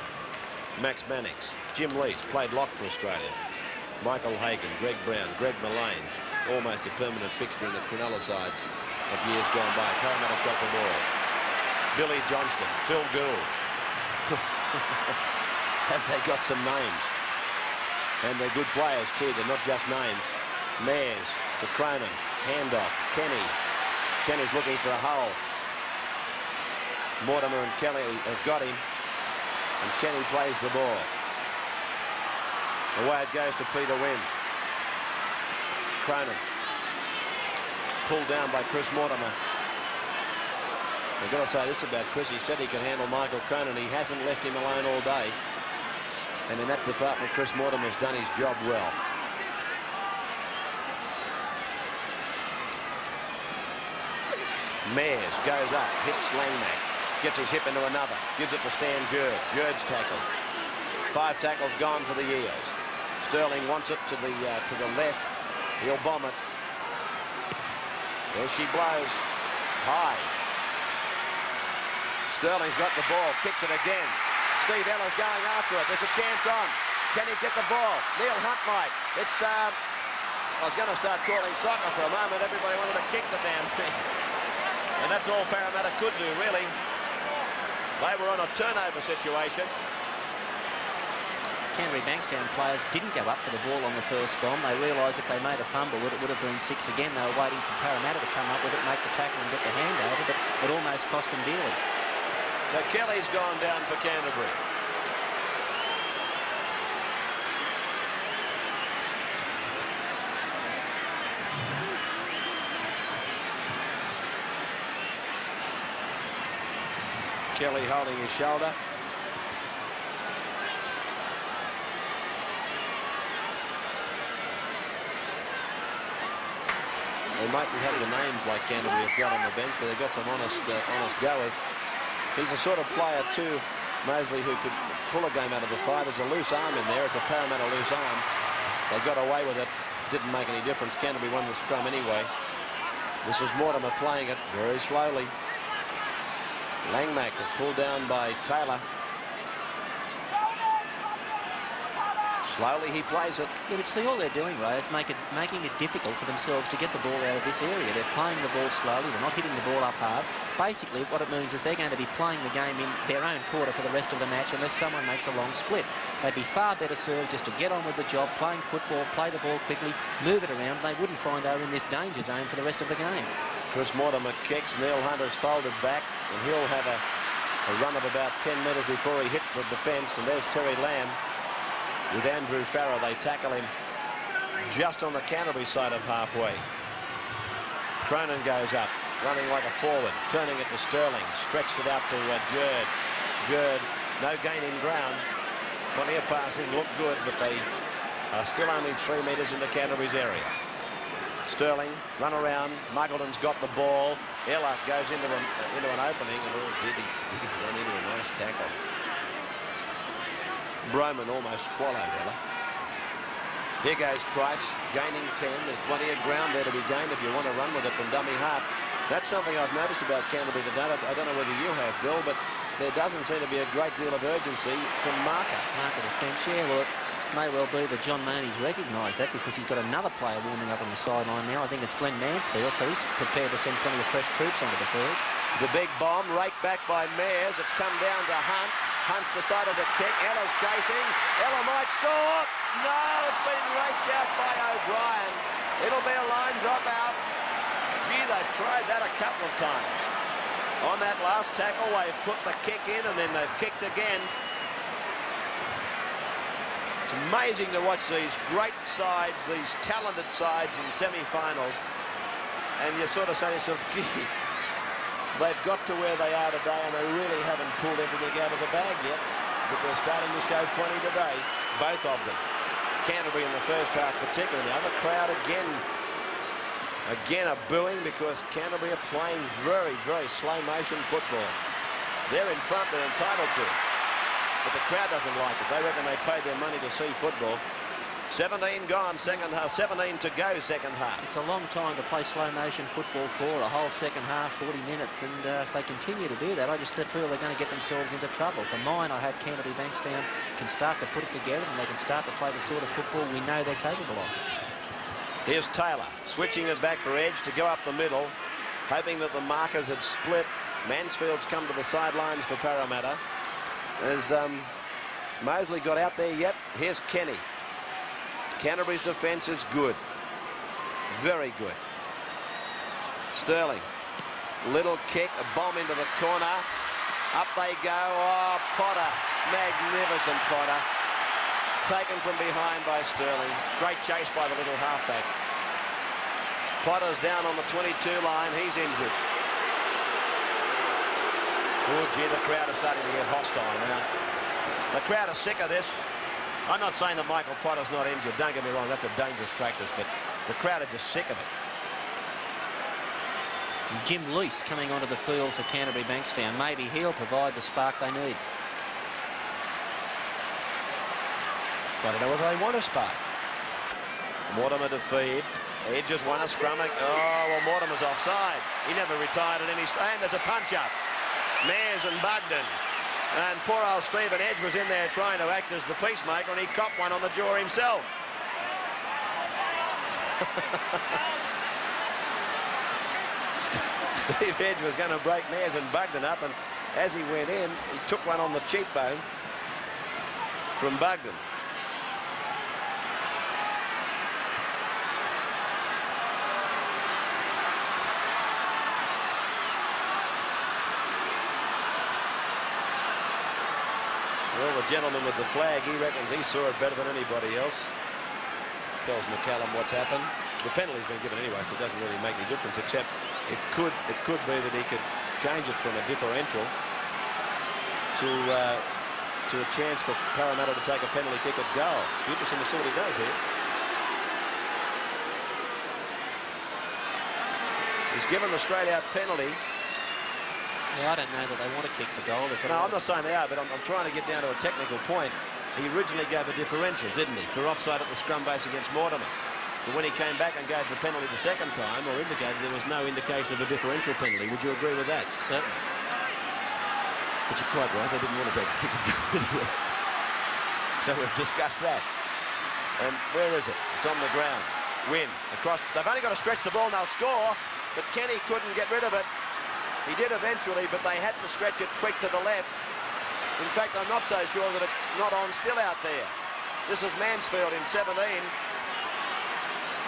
Max Mannix, Jim Lees played lock for Australia. Michael Hagan, Greg Brown, Greg Mullane, almost a permanent fixture in the Cronulla sides of years gone by. Parramatta's got the ball. Billy Johnston, Phil Gould. Have they got some names? And they're good players too, they're not just names. Mares to Cronin, handoff, Kenny. Kenny's looking for a hole. Mortimer and Kelly have got him, and Kenny plays the ball. Away it goes to Peter Wynn. Cronin pulled down by Chris Mortimer. I've got to say this about Chris. He said he could handle Michael Cronin. He hasn't left him alone all day. And in that department, Chris Mortimer's done his job well. Mares goes up, hits Langmack, gets his hip into another, gives it to Stan Jurd. Jurd's tackle. 5 tackles gone for the Eels. Sterling wants it to the left. He'll bomb it. There she blows. High. Sterling's got the ball, kicks it again. Steve Eller's going after it. There's a chance on. Can he get the ball? Neil Hunt might. It's, I was going to start calling soccer for a moment. Everybody wanted to kick the damn thing. And that's all Parramatta could do, really. They were on a turnover situation. Canterbury Bankstown players didn't go up for the ball on the first bomb. They realised if they made a fumble, it would have been 6 again. They were waiting for Parramatta to come up with it, make the tackle and get the handover, but it almost cost them dearly. So Kelly's gone down for Canterbury. Kelly holding his shoulder. They mightn't have the names like Canterbury have got on the bench, but they've got some honest goers. He's a sort of player too, Mosley, who could pull a game out of the fight. There's a loose arm in there. It's a Parramatta loose arm. They got away with it. Didn't make any difference. Canterbury won the scrum anyway. This is Mortimer playing it very slowly. Langmack is pulled down by Taylor. Slowly he plays it. Yeah, but see, all they're doing, Ray, is making it difficult for themselves to get the ball out of this area. They're playing the ball slowly. They're not hitting the ball up hard. Basically, what it means is they're going to be playing the game in their own quarter for the rest of the match unless someone makes a long split. They'd be far better served just to get on with the job, playing football, play the ball quickly, move it around. They wouldn't find they were in this danger zone for the rest of the game. Chris Mortimer kicks. Neil Hunter's folded back, and he'll have a run of about 10 metres before he hits the defence. And there's Terry Lamb with Andrew Farrer. They tackle him just on the Canterbury side of halfway. Cronin goes up, running like a forward, turning it to Sterling, stretched it out to Jurd. Jurd, no gain in ground. Plenty of passing, looked good, but they are still only 3 metres into Canterbury's area. Sterling, run around. Muggleton's got the ball. Ella goes into an opening, and did he run into a nice tackle. Broman almost swallowed Ella. Here goes Price, gaining 10. There's plenty of ground there to be gained if you want to run with it from dummy half. That's something I've noticed about Canterbury today. I don't know whether you have, Bill, but there doesn't seem to be a great deal of urgency from Marker. Marker defence, yeah, well, it may well be that John Maney's recognised that because he's got another player warming up on the sideline now. I think it's Glenn Mansfield, so he's prepared to send plenty of fresh troops onto the field. The big bomb, raked back by Mares. It's come down to Hunt. Hunt's decided to kick. Ella's chasing. Ella might score. No, it's been raked out by O'Brien. It'll be a line drop out. Gee, they've tried that a couple of times. On that last tackle, they've put the kick in and then they've kicked again. It's amazing to watch these great sides, these talented sides in semi-finals, and you sort of say to yourself, gee, they've got to where they are today and they really haven't pulled everything out of the bag yet, but they're starting to show plenty today, both of them. Canterbury in the first half particularly. Now the crowd again are booing because Canterbury are playing very, very slow motion football. They're in front, they're entitled to it. But the crowd doesn't like it. They reckon they paid their money to see football. 17 gone, second half. 17 to go, second half. It's a long time to play slow motion football for, a whole second half, 40 minutes. And if they continue to do that, I just feel they're going to get themselves into trouble. For mine, I hope Canterbury Bankstown can start to put it together and they can start to play the sort of football we know they're capable of. Here's Taylor switching it back for Edge to go up the middle, hoping that the markers had split. Mansfield's come to the sidelines for Parramatta. Has Mosley got out there yet? Here's Kenny. Canterbury's defence is good. Very good. Sterling. Little kick, a bomb into the corner. Up they go. Oh, Potter. Magnificent Potter. Taken from behind by Sterling. Great chase by the little halfback. Potter's down on the 22 line. He's injured. Oh, gee, the crowd is starting to get hostile now. The crowd are sick of this. I'm not saying that Michael Potter's not injured. Don't get me wrong, that's a dangerous practice, but the crowd are just sick of it. Jim Lease coming onto the field for Canterbury Bankstown. Maybe he'll provide the spark they need. I don't know whether they want a spark. Mortimer to feed. Edge has won a scrum. Oh, well, Mortimer's offside. He never retired at any... And there's a punch-up. Mears and Bugden. And poor old Stephen Edge was in there trying to act as the peacemaker, and he copped one on the jaw himself. Steve Edge was going to break Mears and Bugden up, and as he went in, he took one on the cheekbone from Bugden. Well, the gentleman with the flag, he reckons he saw it better than anybody else. Tells McCallum what's happened. The penalty's been given anyway, so it doesn't really make any difference, except it could be that he could change it from a differential to a chance for Parramatta to take a penalty kick at goal. Be interesting to see what he does here. He's given the straight-out penalty. Yeah, I don't know that they want to kick for goal. No, I'm not saying they are, but I'm trying to get down to a technical point. He originally gave a differential, didn't he, for offside at the scrum base against Mortimer. But when he came back and gave the penalty the second time, or indicated, there was no indication of a differential penalty. Would you agree with that? Certainly. But you're quite right, they didn't want to take a kick at goal anyway. So we've discussed that. And where is it? It's on the ground. Win. Across. They've only got to stretch the ball and they'll score, but Kenny couldn't get rid of it. He did eventually, but they had to stretch it quick to the left. In fact, I'm not so sure that it's not on still out there. This is Mansfield in 17.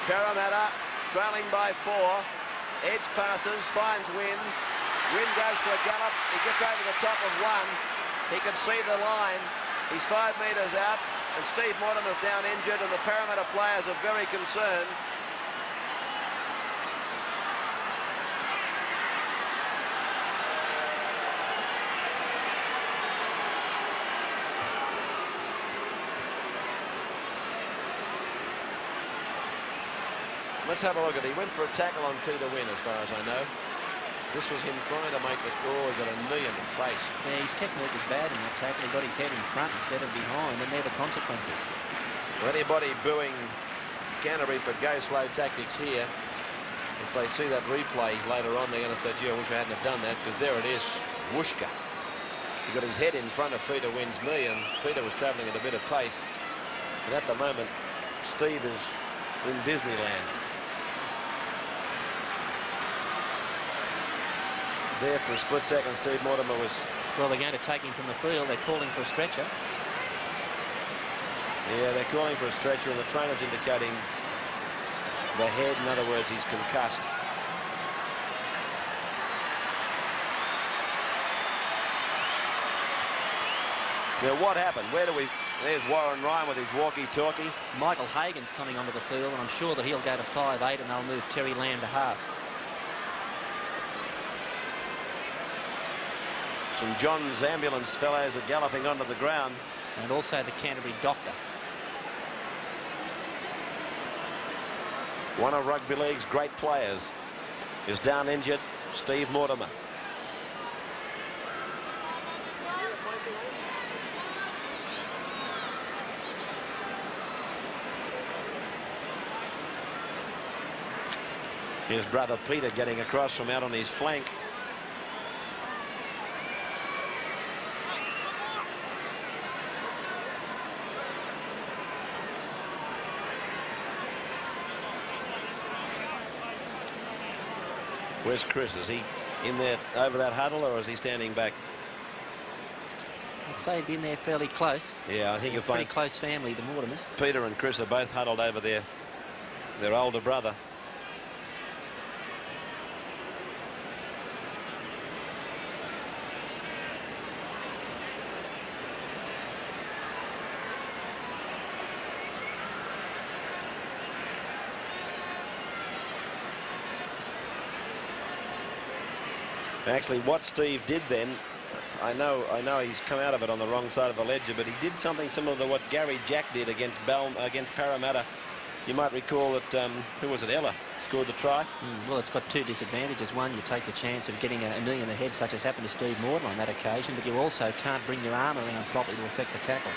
Parramatta trailing by 4. Edge passes, finds Wynn. Wynn goes for a gallop. He gets over the top of one. He can see the line. He's 5 metres out, and Steve Mortimer's down injured, and the Parramatta players are very concerned. Let's have a look at it. He went for a tackle on Peter Wynn, as far as I know. This was him trying to make the... Oh, he got a knee in the face. Yeah, his technique was bad in that tackle. He got his head in front instead of behind, and they're the consequences. Well, anybody booing Canterbury for go-slow tactics here, if they see that replay later on, they're going to say, gee, I wish I hadn't have done that, because there it is, whooshka. He got his head in front of Peter Wynn's knee, and Peter was travelling at a bit of pace. But at the moment, Steve is in Disneyland. There for a split second, Steve Mortimer was... Well, they're going to take him from the field. They're calling for a stretcher. Yeah, they're calling for a stretcher, and the trainer's indicating the head. In other words, he's concussed. Now, what happened? Where do we... There's Warren Ryan with his walkie-talkie. Michael Hagan's coming onto the field, and I'm sure that he'll go to 5'8", and they'll move Terry Lamb to half. Some John's ambulance fellows are galloping onto the ground. And also the Canterbury doctor. One of rugby league's great players is down injured, Steve Mortimer. Here's brother Peter getting across from out on his flank. Where's Chris? Is he in there over that huddle, or is he standing back? I'd say he'd been there fairly close. Yeah, I think you'll find pretty close family, the Mortimers. Peter and Chris are both huddled over their older brother. Actually, what Steve did then, I know he's come out of it on the wrong side of the ledger, but he did something similar to what Gary Jack did against Parramatta. You might recall that, who was it, Ella, scored the try? Well, it's got two disadvantages. One, you take the chance of getting a knee in the head, such as happened to Steve Morton on that occasion, but you also can't bring your arm around properly to affect the tackle.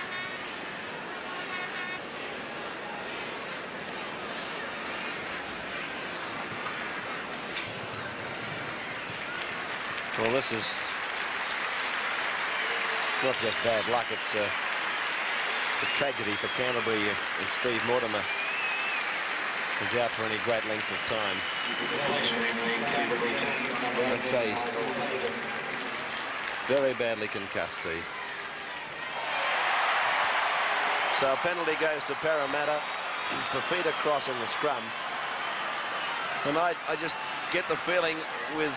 Well, this is not just bad luck, it's a tragedy for Canterbury if Steve Mortimer is out for any great length of time. I'd say he's very badly concussed, Steve. So a penalty goes to Parramatta for feet across in the scrum. And I just get the feeling with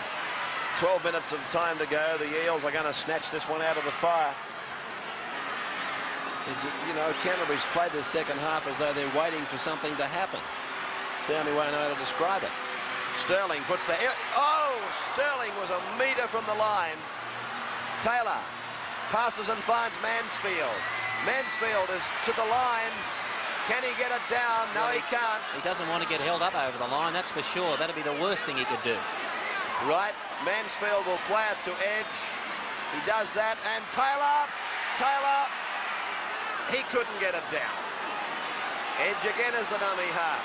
12 minutes of time to go, the Eels are going to snatch this one out of the fire. You know, Canterbury's played the second half as though they're waiting for something to happen. It's the only way I know how to describe it. Sterling puts the... Oh! Sterling was a metre from the line. Taylor passes and finds Mansfield. Mansfield is to the line. Can he get it down? No, he can't. He doesn't want to get held up over the line, that's for sure. That'd be the worst thing he could do. Right. Mansfield will play it to Edge. He does that. And Taylor, he couldn't get it down. Edge again is the dummy half.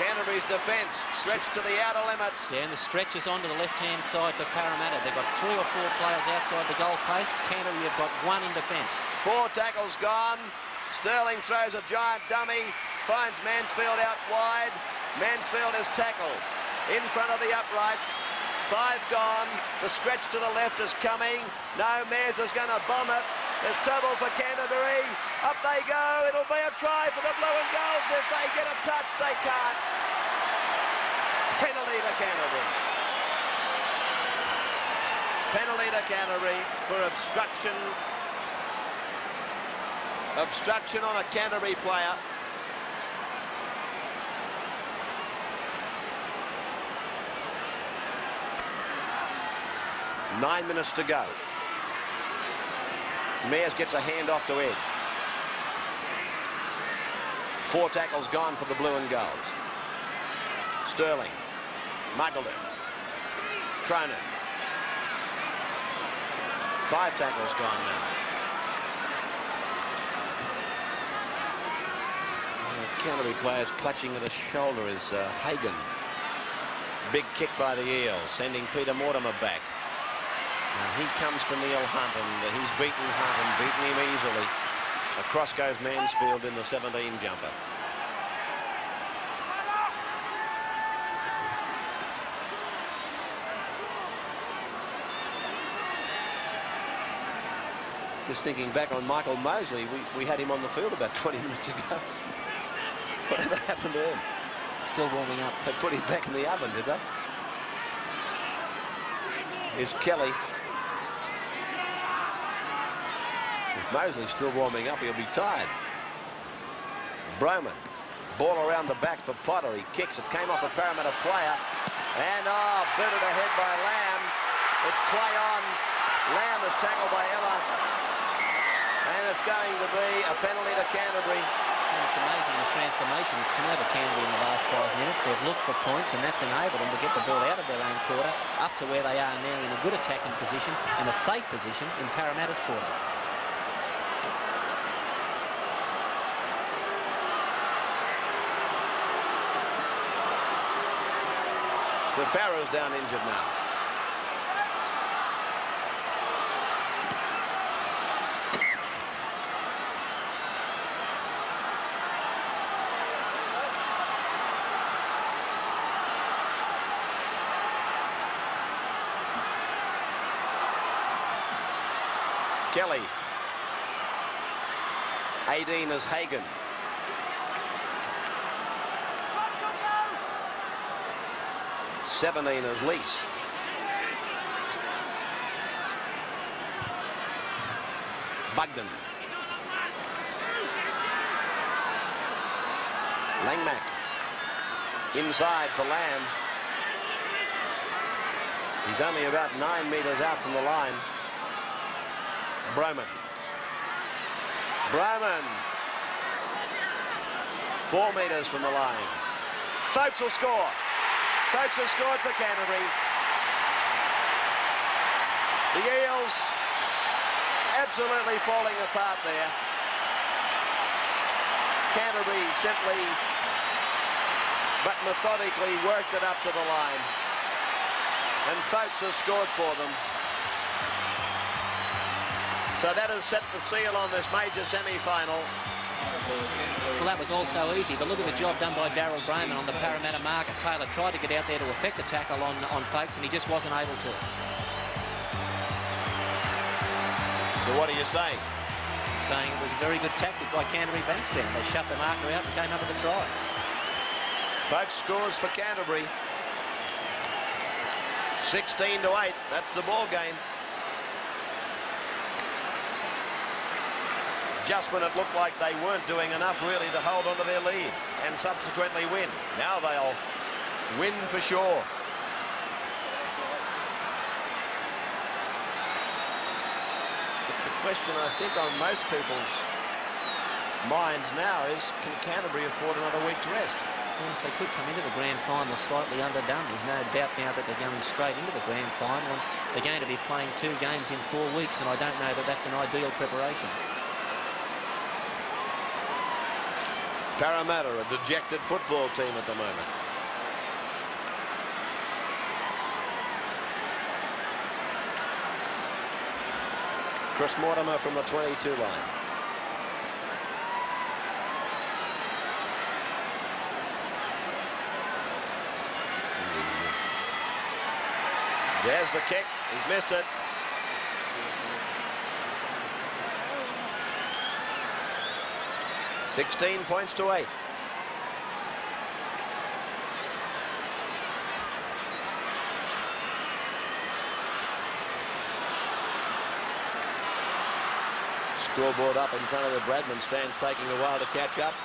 Canterbury's defence stretched to the outer limits. Yeah, and the stretch is onto the left-hand side for Parramatta. They've got 3 or 4 players outside the goal posts. Canterbury have got 1 in defence. 4 tackles gone. Sterling throws a giant dummy, finds Mansfield out wide. Mansfield is tackled in front of the uprights. 5 gone. The stretch to the left is coming. No, Mears is going to bomb it. There's trouble for Canterbury. Up they go. It'll be a try for the Blue and Golds. If they get a touch, they can't. Penalty to Canterbury. Penalty to Canterbury for obstruction. Obstruction on a Canterbury player. Nine minutes to go. Mears gets a hand off to Edge. 4 tackles gone for the Blue and Golds. Sterling. Muggled it. Cronin. 5 tackles gone now. The Canterbury players clutching at his shoulder is Hagan. Big kick by the Eels, sending Peter Mortimer back. He comes to Neil Hunt, and he's beaten Hunt and beaten him easily. Across goes Mansfield in the 17 jumper. Just thinking back on Michael Mosley, we had him on the field about 20 minutes ago. Whatever happened to him? Still warming up. They put him back in the oven, did they? Here's Kelly. If Mosley's still warming up, he'll be tired. Broman. Ball around the back for Potter. He kicks it. Came off a Parramatta player. And, booted ahead by Lamb. It's play on. Lamb is tackled by Ella. And it's going to be a penalty to Canterbury. And it's amazing the transformation that's come over Canterbury in the last 5 minutes. They've looked for points, and that's enabled them to get the ball out of their own quarter up to where they are now in a good attacking position and a safe position in Parramatta's quarter. So Farrow's down injured now. Kelly. 18 is Hagan. '17 is Lease. Bugden. Langmack. Inside for Lamb. He's only about 9 metres out from the line. Broman. 4 metres from the line. Folks will score. Folks have scored for Canterbury. The Eels absolutely falling apart there. Canterbury simply but methodically worked it up to the line. And Folks has scored for them. So that has set the seal on this major semi-final. Well, that was all so easy, but look at the job done by Darryl Broman on the Parramatta marker. Taylor tried to get out there to effect a tackle on Folks, and he just wasn't able to. So what are you saying? I'm saying it was a very good tactic by Canterbury Bankstown. They shut the marker out and came up with a try. Folks scores for Canterbury. 16-8. That's the ball game. Just when it looked like they weren't doing enough really to hold onto their lead and subsequently win. Now they'll win for sure. But the question I think on most people's minds now is, can Canterbury afford another week's rest? Yes, they could come into the grand final slightly underdone. There's no doubt now that they're going straight into the grand final, and they're going to be playing 2 games in 4 weeks, and I don't know that that's an ideal preparation. Parramatta, a dejected football team at the moment. Chris Mortimer from the 22 line. There's the kick. He's missed it. $16 points to 8. Scoreboard up in front of the Bradman stands, taking a while to catch up.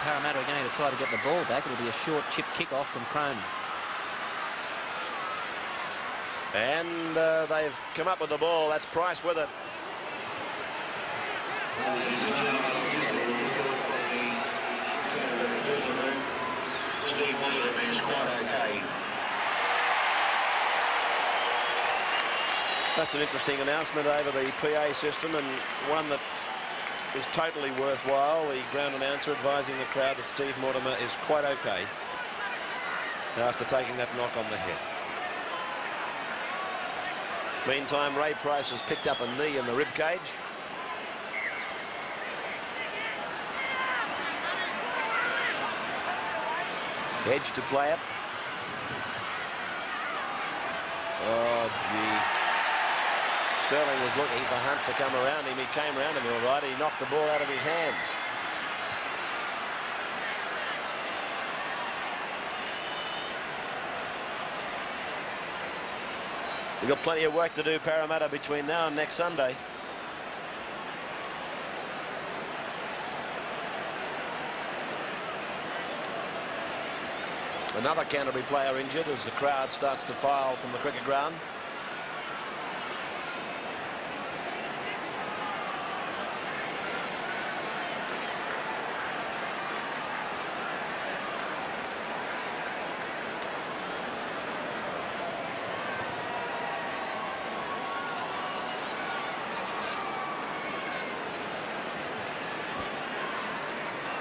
Parramatta are going to try to get the ball back. It'll be a short chip kick-off from Cronin. And they've come up with the ball. That's Price with it. Steve Mortimer is quite okay. That's an interesting announcement over the PA system, and one that is totally worthwhile. The ground announcer advising the crowd that Steve Mortimer is quite okay after taking that knock on the head. Meantime, Ray Price has picked up a knee in the rib cage. Edge to play it. Oh, gee. Sterling was looking for Hunt to come around him. He came around him all right. He knocked the ball out of his hands. They've got plenty of work to do, Parramatta, between now and next Sunday. Another Canterbury player injured as the crowd starts to file from the cricket ground.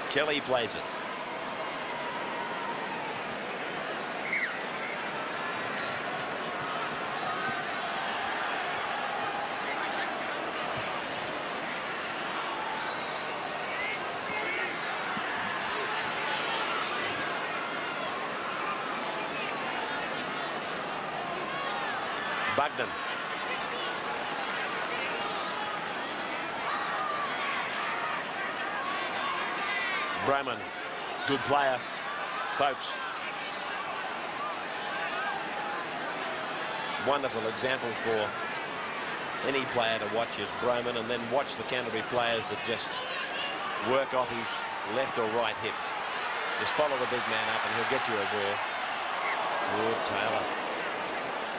Kelly plays it. Bugden. Broman, good player. Folks. Wonderful example for any player to watch is Broman, and then watch the Canterbury players that just work off his left or right hip. Just follow the big man up and he'll get you a ball. Good Taylor.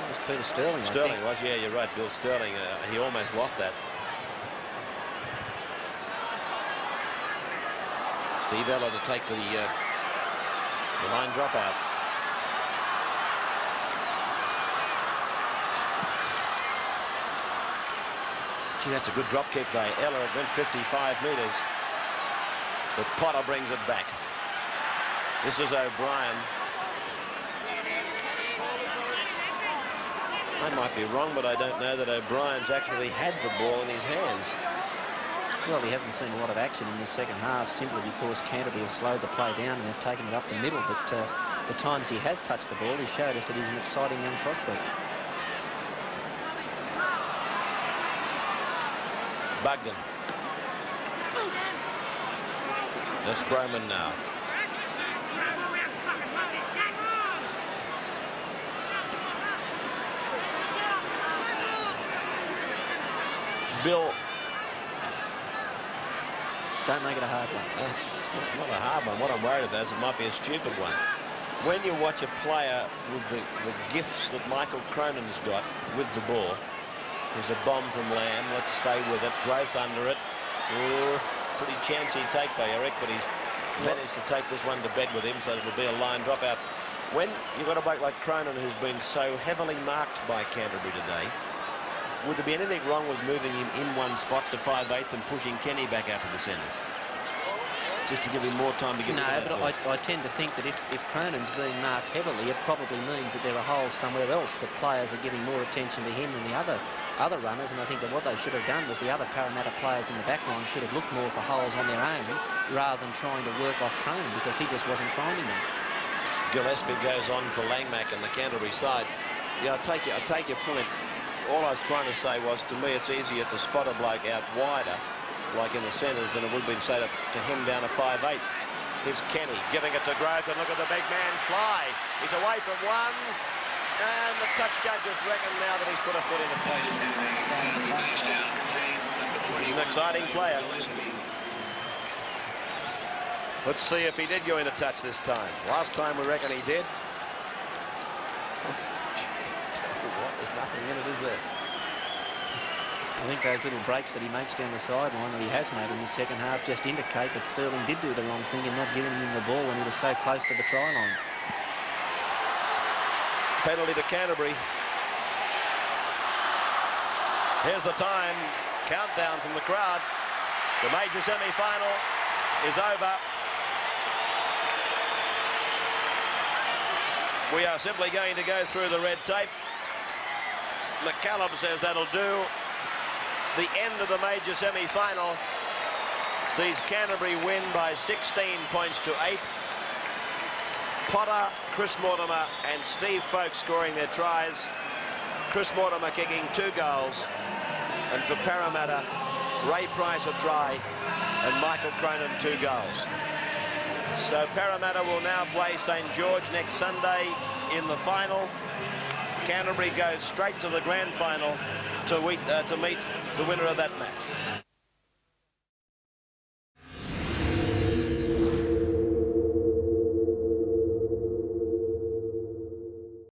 It was Peter Sterling. Sterling was, yeah, you're right. Bill Sterling, he almost lost that. Steve Ella to take the line drop out. Gee, that's a good drop kick by Ella. It went 55 metres. But Potter brings it back. This is O'Brien. I might be wrong, but I don't know that O'Brien's actually had the ball in his hands. Well, he hasn't seen a lot of action in this second half, simply because Canterbury have slowed the play down and they've taken it up the middle. But the times he has touched the ball, he showed us that he's an exciting young prospect. Bugden. That's Broman now. Bill. Don't make it a hard one. That's not a hard one. What I'm worried about is it might be a stupid one. When you watch a player with the gifts that Michael Cronin's got with the ball, there's a bomb from Lamb. Let's stay with it. Growth under it. Ooh, pretty chancy take by Eric, but he's managed to take this one to bed with him, so it'll be a line dropout. When you've got a bloke like Cronin who's been so heavily marked by Canterbury today, would there be anything wrong with moving him in one spot to 5/8 and pushing Kenny back out to the centres? Just to give him more time to get No, but I tend to think that if Cronin's being marked heavily, it probably means that there are holes somewhere else, that players are giving more attention to him than the other runners, and I think that what they should have done was the other Parramatta players in the back line should have looked more for holes on their own rather than trying to work off Cronin, because he just wasn't finding them. Gillespie goes on for Langmack and the Canterbury side. Yeah, I take your point. All I was trying to say was, to me, it's easier to spot a bloke out wider, like in the centres, than it would be to say to him down a 5/8. Here's Kenny giving it to Growth, and look at the big man fly. He's away from one, and the touch judges reckon now that he's put a foot in a touch. He's an exciting player. Let's see if he did go into touch this time. Last time we reckon he did. There's nothing in it, is there? I think those little breaks that he makes down the sideline, or he has made in the second half, just indicate that Sterling did do the wrong thing in not giving him the ball when he was so close to the try line. Penalty to Canterbury. Here's the time. Countdown from the crowd. The major semi-final is over. We are simply going to go through the red tape. McCallum says that'll do. The end of the major semi-final sees Canterbury win by 16 points to 8. Potter, Chris Mortimer and Steve Folkes scoring their tries. Chris Mortimer kicking 2 goals. And for Parramatta, Ray Price a try and Michael Cronin 2 goals. So Parramatta will now play St George next Sunday in the final. Canterbury goes straight to the grand final to meet the winner of that match.